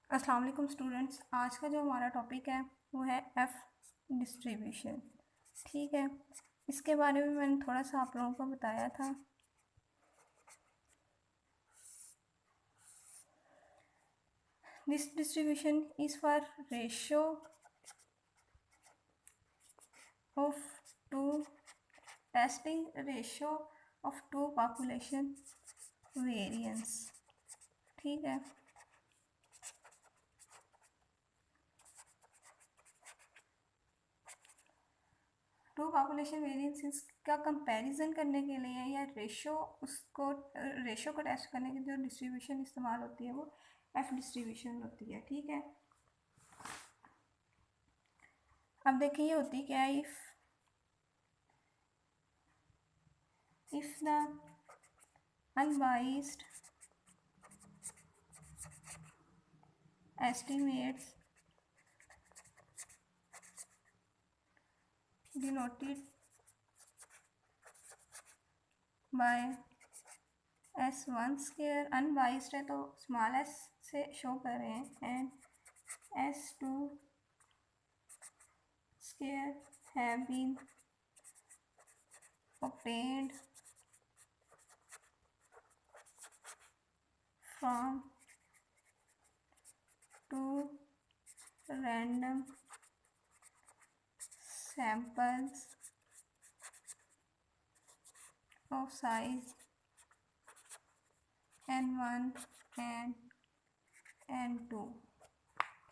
अस्सलाम वालेकुम स्टूडेंट्स। आज का जो हमारा टॉपिक है वो है एफ डिस्ट्रीब्यूशन। ठीक है, इसके बारे में मैंने थोड़ा सा आप लोगों को बताया था। This distribution is for ratio of two testing ratio of two population variance. ठीक है, टू पॉपुलेशन वेरिएंसेस का कंपैरिजन करने के लिए या रेशो को टेस्ट करने की जो डिस्ट्रीब्यूशन इस्तेमाल होती है वो एफ डिस्ट्रीब्यूशन होती है। ठीक है, अब देखिए ये होती क्या है। If the unbiased estimates denoted by S1 square, unbiased है तो स्मॉल s से शो कर रहे हैं, and S2 square have been obtained from two random samples of size n1 and n2।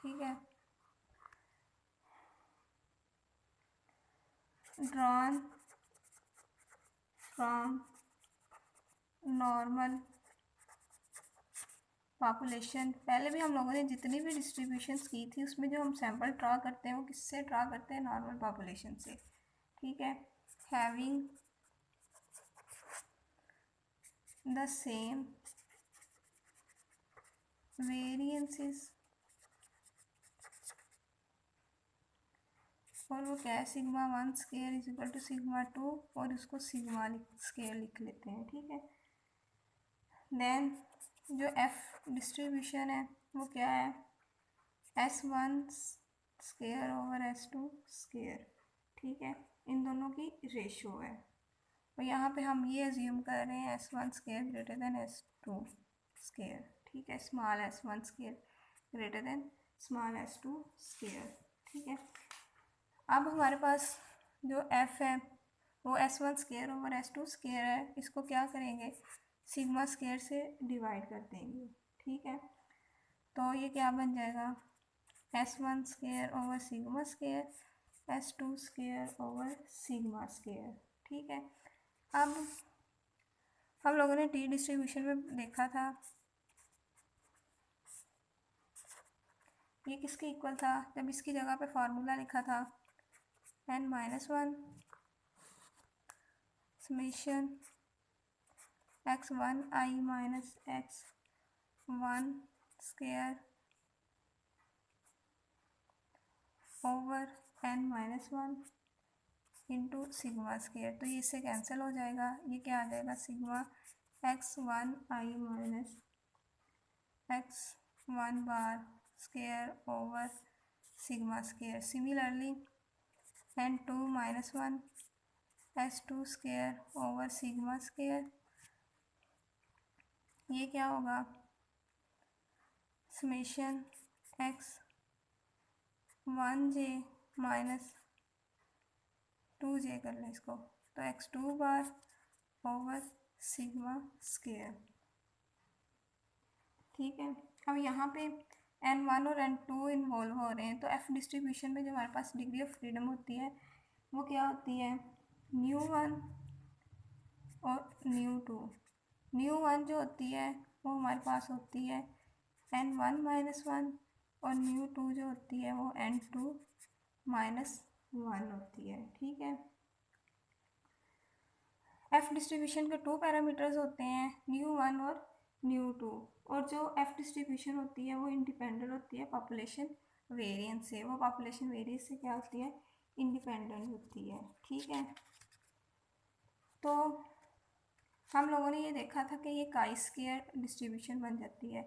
ठीक है, drawn from नॉर्मल पॉपुलेशन। पहले भी हम लोगों ने जितनी भी डिस्ट्रीब्यूशंस की थी उसमें जो हम सैंपल ड्रा करते हैं वो किससे ड्रा करते हैं, नॉर्मल पॉपुलेशन से। ठीक है, हैविंग द सेम वेरिएंसेस, और वो क्या है, sigma 1 square is equal to sigma 2, और उसको सिग्मा स्क्वायर लिख लेते हैं। ठीक है, देन जो एफ डिस्ट्रीब्यूशन है वो क्या है, S1 square over S2 square. ठीक है, इन दोनों की रेशियो है, और यहाँ पे हम ये अज्यूम कर रहे हैं S1 square greater than S2 square. ठीक है, small S1 square greater than small S2 square. ठीक है, अब हमारे पास जो F है वो S1 square over S2 square है, इसको क्या करेंगे, सिग्मा स्क्वायर से डिवाइड कर देंगे। ठीक है, तो ये क्या बन जाएगा, S1 square over sigma square S2 square over sigma square. ठीक है, अब हम लोगों ने टी डिस्ट्रीब्यूशन में देखा था ये किसके इक्वल था, जब इसकी जगह पे फार्मूला लिखा था n-1 summation x1 I minus x1 square over n-1 into sigma square. तो ये इससे कैंसिल हो जाएगा, ये क्या आ जाएगा, sigma x1 I minus x1 bar square over sigma square. Similarly n2-1 S2 square over sigma square, ये क्या होगा, समेशन x1j माइनस 2j कर लें इसको, तो x2 बार ओवर सिग्मा स्क्वायर। ठीक है, अब यहाँ पे n1 और n2 इन्वॉल्व हो रहे हैं, तो एफ डिस्ट्रीब्यूशन में जो हमारे पास डिग्री ऑफ फ्रीडम होती है वो क्या होती है, μ1 और μ2। μ1 जो होती है वो हमारे पास होती है n1-1, और μ2 जो होती है वो n2-1 होती है। ठीक है, एफ डिस्ट्रीब्यूशन के टू पैरामीटर्स होते हैं, μ1 और μ2, और जो एफ डिस्ट्रीब्यूशन होती है वो इंडिपेंडेंट होती है पॉपुलेशन वेरिएंस से। वो पॉपुलेशन वेरिएंस से क्या होती है, इंडिपेंडेंट होती है। ठीक है, तो हम लोगों ने ये देखा था कि ये काई स्क्वायर डिस्ट्रीब्यूशन बन जाती है।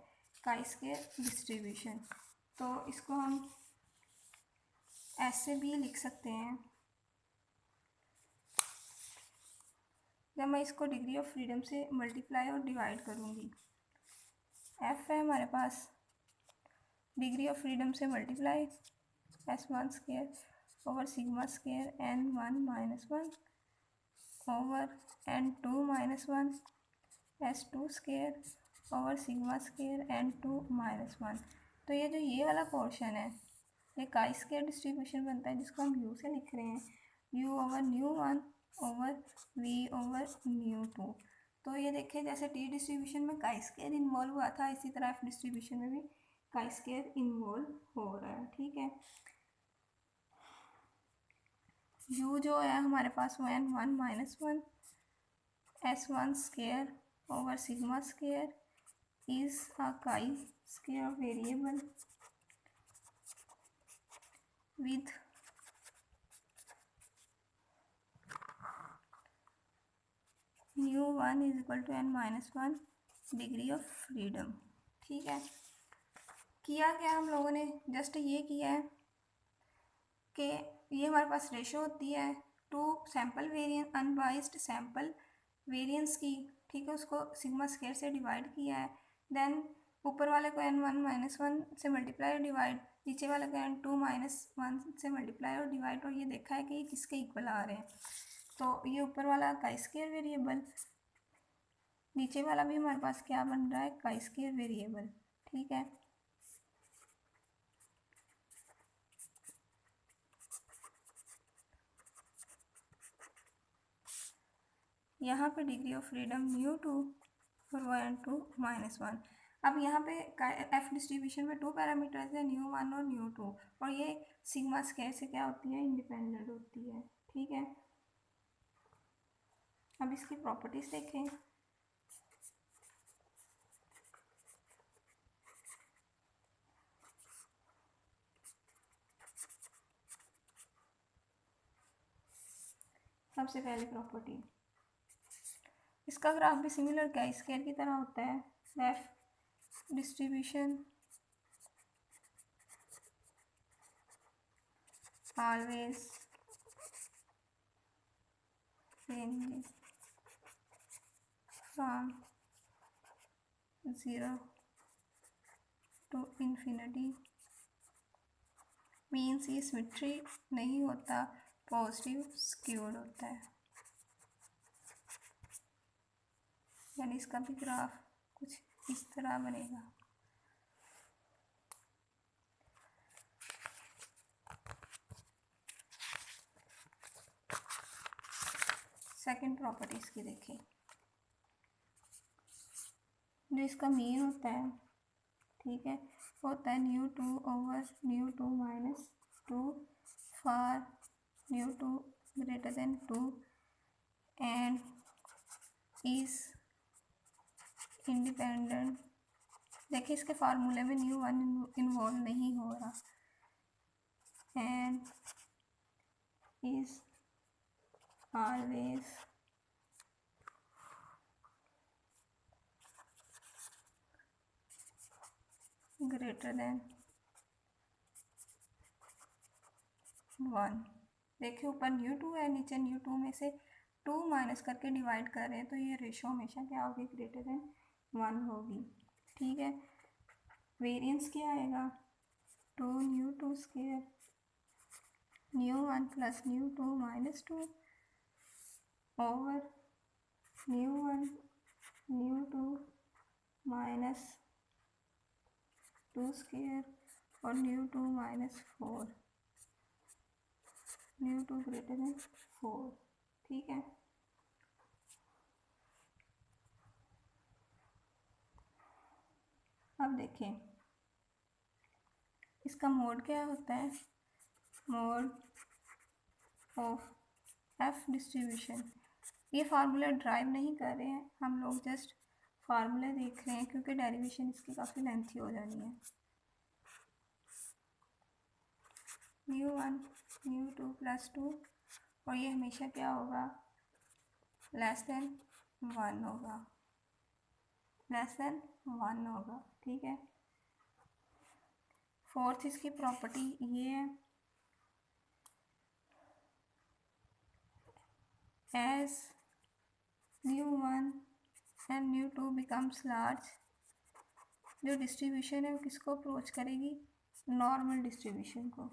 Chi square distribution. तो इसको हम ऐसे भी लिख सकते हैं, जब मैं इसको डिग्री ऑफ फ्रीडम से मल्टीप्लाई और डिवाइड करूँगी, एफ है हमारे पास डिग्री ऑफ फ्रीडम से multiply S1 square over sigma square N1 minus 1 over N2 minus 1 S2 square over sigma square N2 minus 1। तो ये वाला पोर्शन है, ये काई स्क्वायर डिस्ट्रीब्यूशन बनता है, जिसको हम यू से लिख रहे हैं, u over nu 1 over v over nu 2। तो ये देखिए, जैसे टी डिस्ट्रीब्यूशन में काई स्क्वायर इन्वॉल्व हुआ था, इसी तरह एफ डिस्ट्रीब्यूशन में भी काई स्क्वायर इन्वॉल्व हो रहा है। ठीक है, यू जो है हमारे पास वो N1 minus 1 S1 square over sigma square is a chi-square variable with nu1 is equal to n minus 1 degree of freedom. ठीक है, किया क्या हम लोगों ने, जस्ट ये किया है कि ये हमारे पास रेशो होती है two sample variance, unbiased sample variance की। ठीक है, उसको सिग्मा स्क्वायर से डिवाइड किया है, देन ऊपर वाले को N1 माइनस 1 से मल्टीप्लाई और डिवाइड, नीचे वाले को N2 माइनस 1 से मल्टीप्लाई और डिवाइड, और ये देखा है कि ये किसके इक्वल आ रहे हैं। तो ये ऊपर वाला काई स्क्वायर वेरिएबल, नीचे वाला भी हमारे पास क्या बन रहा है, काई स्क्वायर वेरिएबल। ठीक है, यहाँ पे डिग्री ऑफ फ्रीडम μ2 और वो N2 माइनस 1। अब यहाँ पे एफ डिस्ट्रीब्यूशन में टू पैरामीटर्स है, μ1 और μ2, और ये सिग्मा स्क्वायर से क्या होती है, इंडिपेंडेंट होती है। ठीक है, अब इसकी प्रॉपर्टीज देखें। सबसे पहली प्रॉपर्टी, इसका ग्राफ भी सिमिलर काई स्क्वायर की तरह होता है। F distribution always ranges from 0 to infinity, means ये सिमेट्री नहीं होता, पॉजिटिव स्क्यूड होता है, यानी इसका भी ग्राफ कुछ इस तरह बनेगा। सेकंड प्रॉपर्टी इसकी देखिए, जो इसका मीन होता है, ठीक है, होता है μ2 over μ2 minus 2 for μ2 greater than 2 and is independent. देखिए इसके फार्मूले में μ1 इन्वॉल्व नहीं हो रहा, and is always greater than 1। देखिए ऊपर μ2 है, नीचे μ2 में से 2 माइनस करके डिवाइड कर रहे हैं, तो ये रेशो हमेशा क्या होगी, ग्रेटर देन 1 होगी। ठीक है, वेरिएंस क्या आएगा, 2 μ2 square μ1 plus μ2 minus 2 over μ1 μ2 minus 2 square और μ2 माइनस 4, μ2 ग्रेटर देन 4। ठीक है, अब देखें इसका मोड क्या होता है, मोड ऑफ एफ डिस्ट्रीब्यूशन। ये फार्मूला ड्राइव नहीं कर रहे हैं हम लोग, जस्ट फार्मूले देख रहे हैं, क्योंकि डेरिवेशन इसकी काफ़ी लेंथी हो जानी है। μ1 μ2 प्लस 2, और ये हमेशा क्या होगा, लेस देन 1 होगा, लेस देन 1 होगा। ठीक है, फोर्थ इसकी प्रॉपर्टी ये है, एज ν1 एंड ν2 बिकम्स लार्ज, जो डिस्ट्रीब्यूशन है वो किसको अप्रोच करेगी, नॉर्मल डिस्ट्रीब्यूशन को,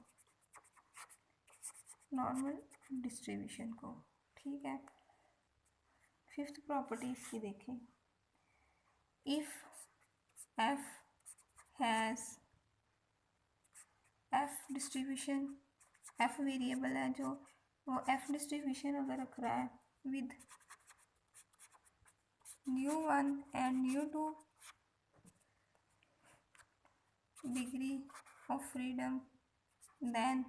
नॉर्मल डिस्ट्रीब्यूशन को। ठीक है। फिफ्थ प्रॉपर्टी इसकी देखें, if F has, F distribution, F variable है जो, वो एफ डिस्ट्रीब्यूशन अगर रख रहा है with ν1 and ν2 degree of freedom, then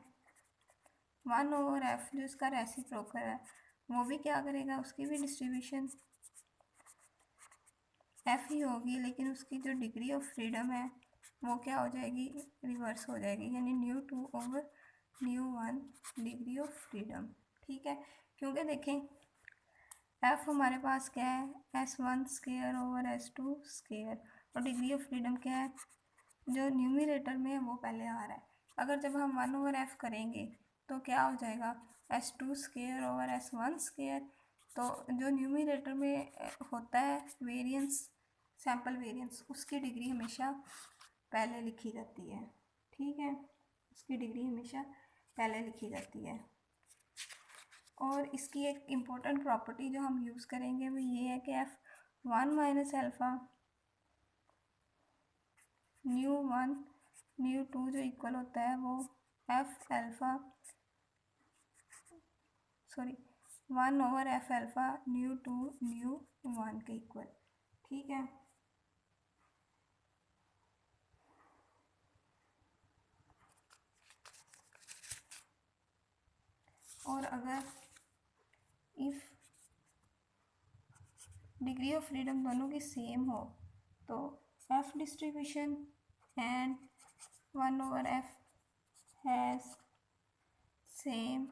1/f जो इसका रेसिप्रोकल है वो भी क्या करेगा, उसकी भी डिस्ट्रीब्यूशन f ही होगी, लेकिन उसकी जो डिग्री ऑफ फ्रीडम है वो क्या हो जाएगी, रिवर्स हो जाएगी, यानी ν2/ν1 डिग्री ऑफ फ्रीडम। ठीक है, क्योंकि देखें f हमारे पास क्या है, s1/s2, और डिग्री ऑफ फ्रीडम क्या है, जो न्यूमरेटर में है वो पहले आ रहा है। अगर जब हम 1/f करेंगे तो क्या हो जाएगा, s2/s1, तो जो न्यूमरेटर में होता है वेरिएंस, सैम्पल वेरिएंस, उसकी डिग्री हमेशा पहले लिखी जाती है। ठीक है, उसकी डिग्री हमेशा पहले लिखी जाती है। और इसकी एक इम्पोर्टेंट प्रॉपर्टी जो हम यूज़ करेंगे वो ये है कि f1 - अल्फ़ा ν1 ν2 जो इक्वल होता है वो f अल्फ़ा 1/f अल्फ़ा ν2 ν1 के इक्वल। ठीक है, और अगर इफ़ डिग्री ऑफ फ्रीडम दोनों की सेम हो तो f distribution and 1/f have same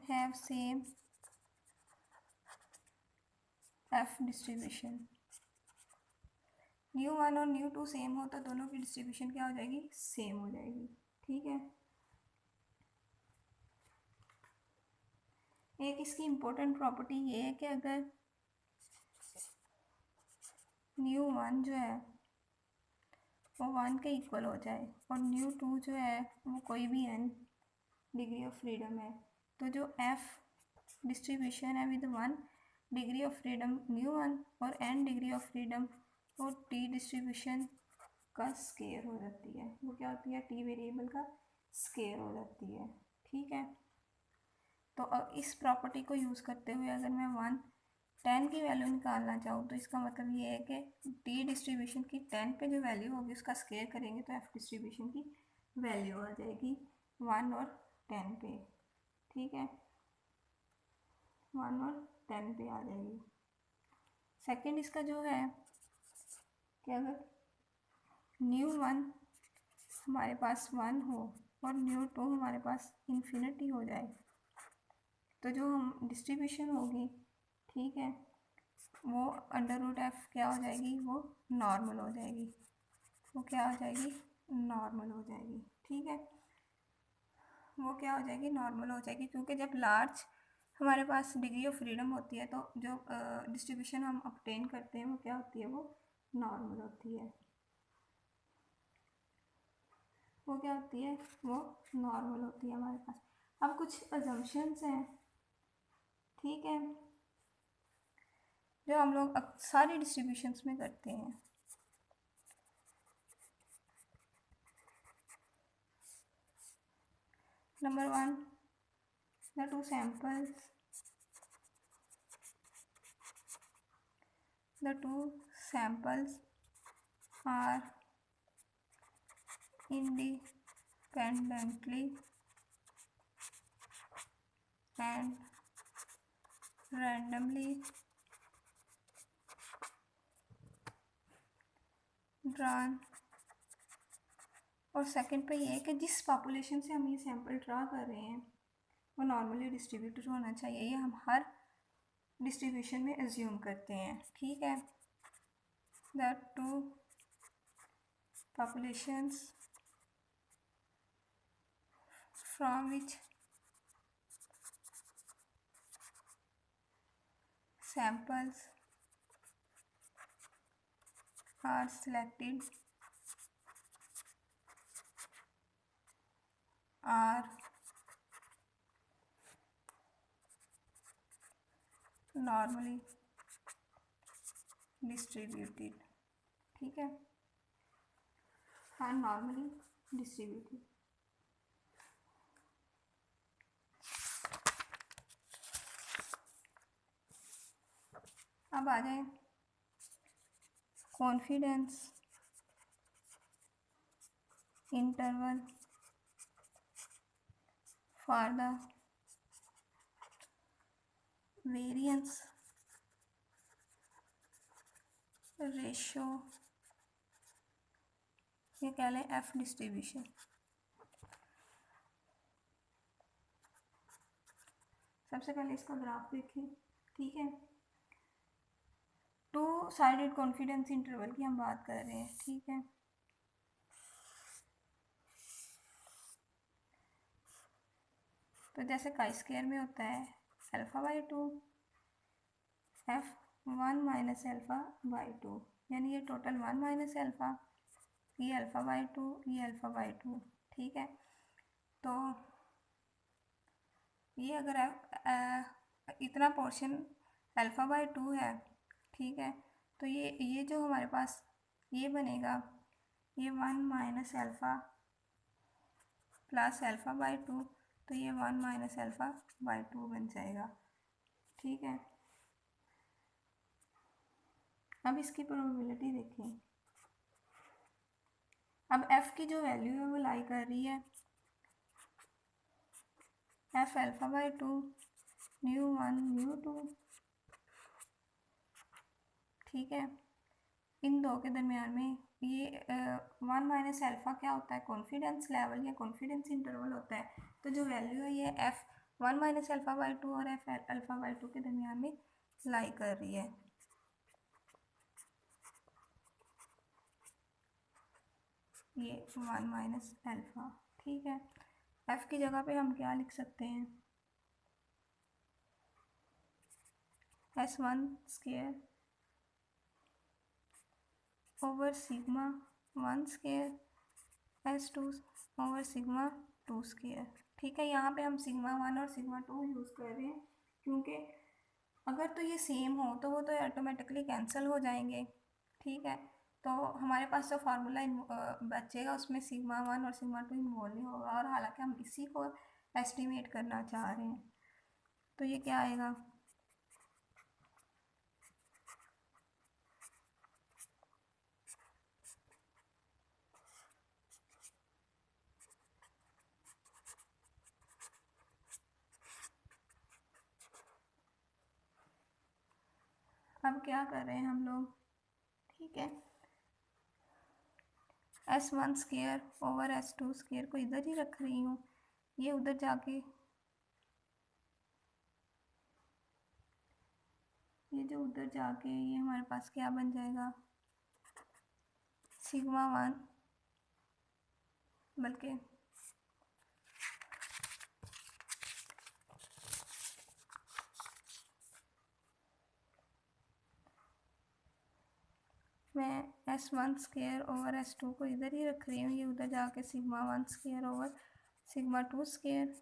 f distribution, ν1 और ν2 सेम हो तो दोनों की डिस्ट्रीब्यूशन क्या हो जाएगी, सेम हो जाएगी। ठीक है, एक इसकी इम्पोर्टेंट प्रॉपर्टी ये है कि अगर ν1 जो है वो 1 के इक्वल हो जाए और ν2 जो है वो कोई भी n डिग्री ऑफ फ्रीडम है, तो जो f डिस्ट्रीब्यूशन है विद 1 डिग्री ऑफ फ्रीडम ν1 और n डिग्री ऑफ फ्रीडम वो t डिस्ट्रीब्यूशन का स्केयर हो जाती है, वो क्या होती है, t वेरिएबल का स्केयर हो जाती है। ठीक है, तो इस प्रॉपर्टी को यूज़ करते हुए अगर मैं 10 की वैल्यू निकालना चाहूँ तो इसका मतलब ये है कि टी डिस्ट्रीब्यूशन की 10 पे जो वैल्यू होगी उसका स्केयर करेंगे तो एफ डिस्ट्रीब्यूशन की वैल्यू आ जाएगी 1 और 10 पे। ठीक है, 1 और 10 पे आ जाएगी। सेकंड इसका जो है कि अगर ν1 हमारे पास 1 हो और ν2 हमारे पास इन्फिनिटी हो जाए तो जो हम डिस्ट्रीब्यूशन होगी, ठीक है, वो √f क्या हो जाएगी, वो नॉर्मल हो जाएगी, वो क्या हो जाएगी, नॉर्मल हो जाएगी। ठीक है, वो क्या हो जाएगी, नॉर्मल हो जाएगी, क्योंकि जब लार्ज हमारे पास डिग्री ऑफ फ्रीडम होती है तो जो डिस्ट्रीब्यूशन हम ऑब्टेन करते हैं वो क्या होती है, वो नॉर्मल होती है, वो क्या होती है, वो नॉर्मल होती है हमारे पास। अब कुछ अजम्पशंस हैं, ठीक है, जो हम लोग सारी डिस्ट्रीब्यूशंस में करते हैं। Number 1, the two samples are independently and randomly drawn। और सेकंड पे ये है कि जिस पॉपुलेशन से हम ये सैंपल ड्रा कर रहे हैं वो नॉर्मली डिस्ट्रीब्यूटेड होना चाहिए, ये हम हर डिस्ट्रीब्यूशन में एज्यूम करते हैं। ठीक है, the two populations from which samples are selected are normally distributed, ठीक है, are normally distributed। अब आ जाए confidence interval for the variance ratio, ये कह लें एफ डिस्ट्रीब्यूशन। सबसे पहले इसका ग्राफ देखें, ठीक है। टू साइडेड कॉन्फिडेंस इंटरवल की हम बात कर रहे हैं, ठीक है। तो जैसे काई स्क्वायर में होता है alpha by two F 1 minus alpha by two, यानी ये टोटल 1 माइनस अल्फा, ये अल्फा बाई टू, ये अल्फा बाई टू, ठीक है। तो ये अगर इतना पोर्शन अल्फा बाई टू है, ठीक है, तो ये जो हमारे पास ये बनेगा, ये 1 minus alpha plus alpha by two, तो ये 1 माइनस अल्फा बाई टू बन जाएगा, ठीक है। अब इसकी प्रोबेबिलिटी देखें। अब एफ की जो वैल्यू है वो लाई कर रही है F alpha by two new 1 new 2, ठीक है। इन दो के दरमियान में ये 1 माइनस अल्फा क्या होता है, कॉन्फिडेंस लेवल या कॉन्फिडेंस इंटरवल होता है। तो जो वैल्यू है ये F 1 minus alpha by two और एफ अल्फा बाई टू के दरमियान में लाई कर रही है। ये 1 माइनस अल्फा, ठीक है। एफ की जगह पे हम क्या लिख सकते हैं, S1 square over sigma 1 square S2 over sigma 2 square, ठीक है। यहाँ पे हम सिग्मा 1 और सिग्मा 2 यूज़ कर रहे हैं क्योंकि अगर तो ये सेम हो तो वो तो ऑटोमेटिकली कैंसिल हो जाएंगे, ठीक है। तो हमारे पास जो फार्मूला बचेगा उसमें सिग्मा 1 और सिग्मा 2 इन्वॉल्व नहीं होगा, और हालांकि हम इसी को एस्टिमेट करना चाह रहे हैं। तो ये क्या आएगा, अब क्या कर रहे हैं हम लोग, ठीक है। S1 square over S2 square को इधर ही रख रही हूँ, ये उधर जाके ये जो उधर जाके ये हमारे पास क्या बन जाएगा, सिग्मा 1, बल्कि मैं S1 स्क्वायर ओवर S2 को इधर ही रख रही हूँ, ये उधर जाके sigma 1 square over sigma 2 square,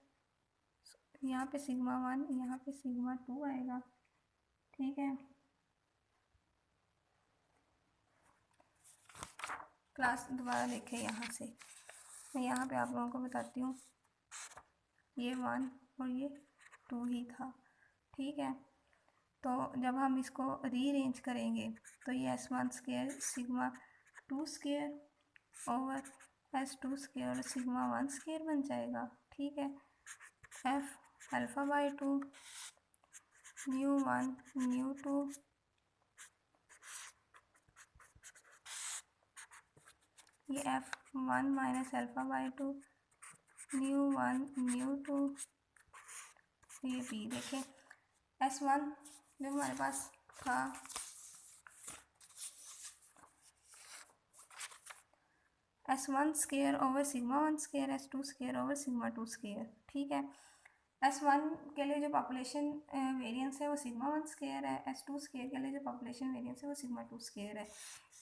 यहाँ पे सिग्मा 1 यहाँ पे सिग्मा 2 आएगा, ठीक है। क्लास दोबारा देखें यहाँ से, मैं यहाँ पे आप लोगों को बताती हूँ, ये 1 और ये 2 ही था, ठीक है। तो जब हम इसको रीअरेंज करेंगे तो ये S1 square sigma 2 square over S2 square sigma 1 square बन जाएगा, ठीक है। F alpha by two new 1 new 2, ये F 1 minus alpha by two new 1 new 2, ये बी। देखें S1 जो हमारे पास था S1 square over sigma 1 square, S2 square over sigma 2 square, ठीक है। S1 के लिए जो पॉपुलेशन वेरिएंस है वो सिग्मा 1 स्केयर है, S2 स्केयर के लिए जो पॉपुलेशन वेरिएंस है वो सिग्मा 2 स्केयर है।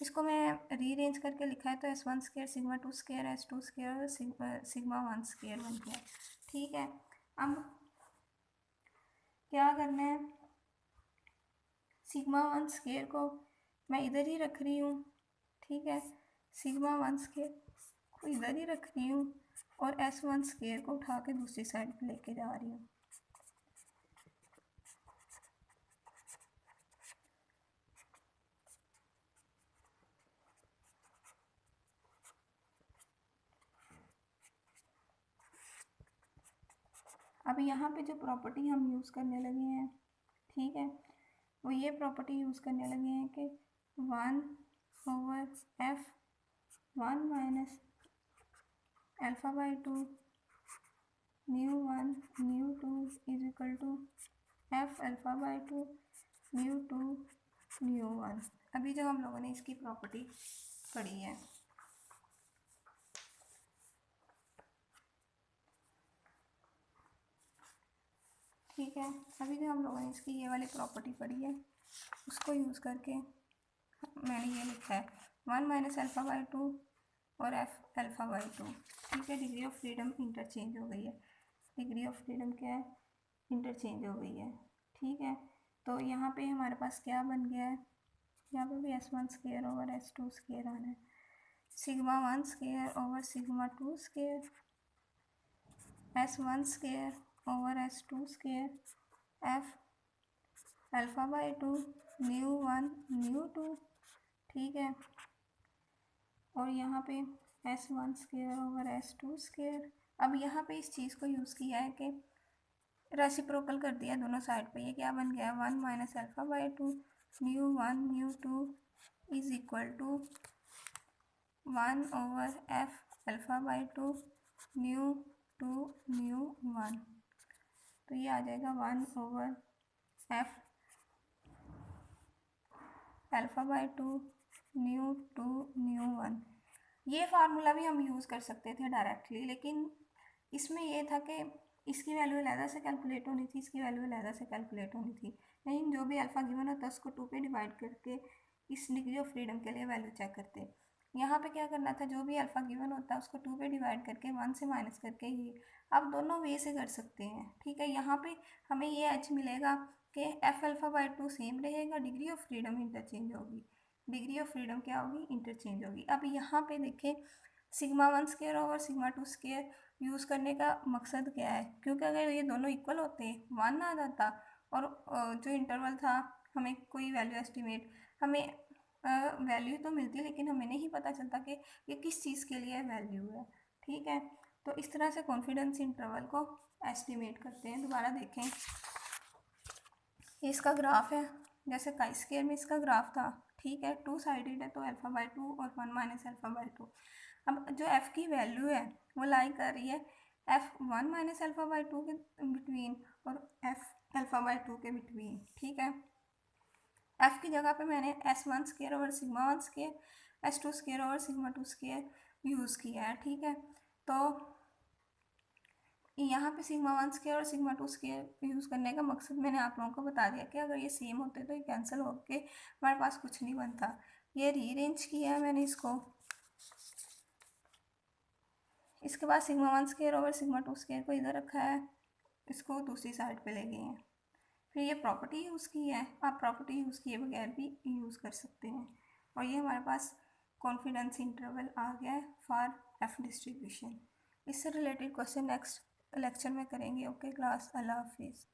इसको मैं रीअरेंज करके लिखा है तो S1 square sigma 2 square, S2 square sigma 1 square बन गया, ठीक है। अब क्या करना है, सिग्मा 1 स्केयर को मैं इधर ही रख रही हूँ, ठीक है। सिग्मा 1 स्केयर को इधर ही रख रही हूँ और S1 स्केयर को उठा के दूसरी साइड पे लेके जा रही हूँ। अब यहाँ पे जो प्रॉपर्टी हम यूज़ करने लगे हैं, ठीक है, वो ये प्रॉपर्टी यूज़ करने लगे हैं कि 1/f1 minus α/2 μ1 μ2 is equal to f α/2 μ2 μ1। अभी जो हम लोगों ने इसकी प्रॉपर्टी पढ़ी है, ठीक है, अभी जो हम लोगों ने इसकी ये वाली प्रॉपर्टी पढ़ी है उसको यूज़ करके मैंने ये लिखा है 1 माइनस α/2 और f α/2, ठीक है। डिग्री ऑफ फ्रीडम इंटरचेंज हो गई है, डिग्री ऑफ फ्रीडम क्या है, इंटरचेंज हो गई है, ठीक है। तो यहाँ पे हमारे पास क्या बन गया है, यहाँ पे भी S1 square over S2 square आना है, sigma 1 square over sigma 2 square, S1 square over S2 square, f α/2 μ1 μ2, ठीक है। और यहाँ पे S1 square over S2 square. अब यहाँ पे इस चीज़ को यूज़ किया है कि रेसिप्रोकल कर दिया दोनों साइड पे, ये क्या बन गया 1 minus α/2 μ1 μ2 is equal to 1 over f α/2 μ2 μ1। तो ये आ जाएगा 1 ओवर f α/2 μ2 μ1। ये फार्मूला भी हम यूज़ कर सकते थे डायरेक्टली, लेकिन इसमें ये था कि इसकी वैल्यू अलहदा से कैलकुलेट होनी थी, इसकी वैल्यू अलहदा से कैलकुलेट होनी थी, लेकिन जो भी अल्फ़ा गिवन होता है उसको 2 पे डिवाइड करके इस डिग्री ऑफ फ्रीडम के लिए वैल्यू चेक करते। यहाँ पे क्या करना था, जो भी अल्फ़ा गिवन होता है उसको 2 पे डिवाइड करके 1 से माइनस करके ही आप दोनों वे से कर सकते हैं, ठीक है। यहाँ पे हमें ये एच मिलेगा कि f α/2 सेम रहेगा, डिग्री ऑफ फ्रीडम इंटरचेंज होगी, डिग्री ऑफ फ्रीडम क्या होगी, इंटरचेंज होगी। अब यहाँ पे देखें sigma 1 square over sigma 2 square use करने का मकसद क्या है, क्योंकि अगर ये दोनों इक्वल होते 1 आ जाता और जो इंटरवल था हमें कोई वैल्यू एस्टिमेट, हमें वैल्यू तो मिलती लेकिन हमें नहीं पता चलता कि ये किस चीज़ के लिए वैल्यू है, ठीक है। तो इस तरह से कॉन्फिडेंस इंटरवल को एस्टिमेट करते हैं। दोबारा देखें, ये इसका ग्राफ है, जैसे काई स्केयर में इसका ग्राफ था, ठीक है, 2 साइडेड है तो α/2 और 1 माइनस α/2। अब जो f की वैल्यू है वो लाई कर रही है f1 माइनस α/2 के बिटवीन और f α/2 के बिटवीन, ठीक है। f की जगह पे मैंने S1 square over sigma 1 square, S2 square over sigma 2 square use किया है, ठीक है। तो यहाँ पे सिग्मा 1 स्केयर और सिग्मा 2 स्केयर यूज़ करने का मकसद मैंने आप लोगों को बता दिया कि अगर ये सेम होते तो ये कैंसिल होके हमारे पास कुछ नहीं बनता। ये रीअरेंज किया है मैंने इसको, इसके बाद sigma 1 square over sigma 2 square को इधर रखा है, इसको दूसरी साइड पे ले गए हैं। फिर ये प्रॉपर्टी यूज़ की है, आप प्रॉपर्टी यूज़ किए बगैर भी यूज़ कर सकते हैं। और ये हमारे पास कॉन्फिडेंस इंटरवल आ गया है फॉर एफ डिस्ट्रीब्यूशन। इससे रिलेटेड क्वेश्चन नेक्स्ट लेक्चर में करेंगे। ओके क्लास, अल्लाह हाफिज़।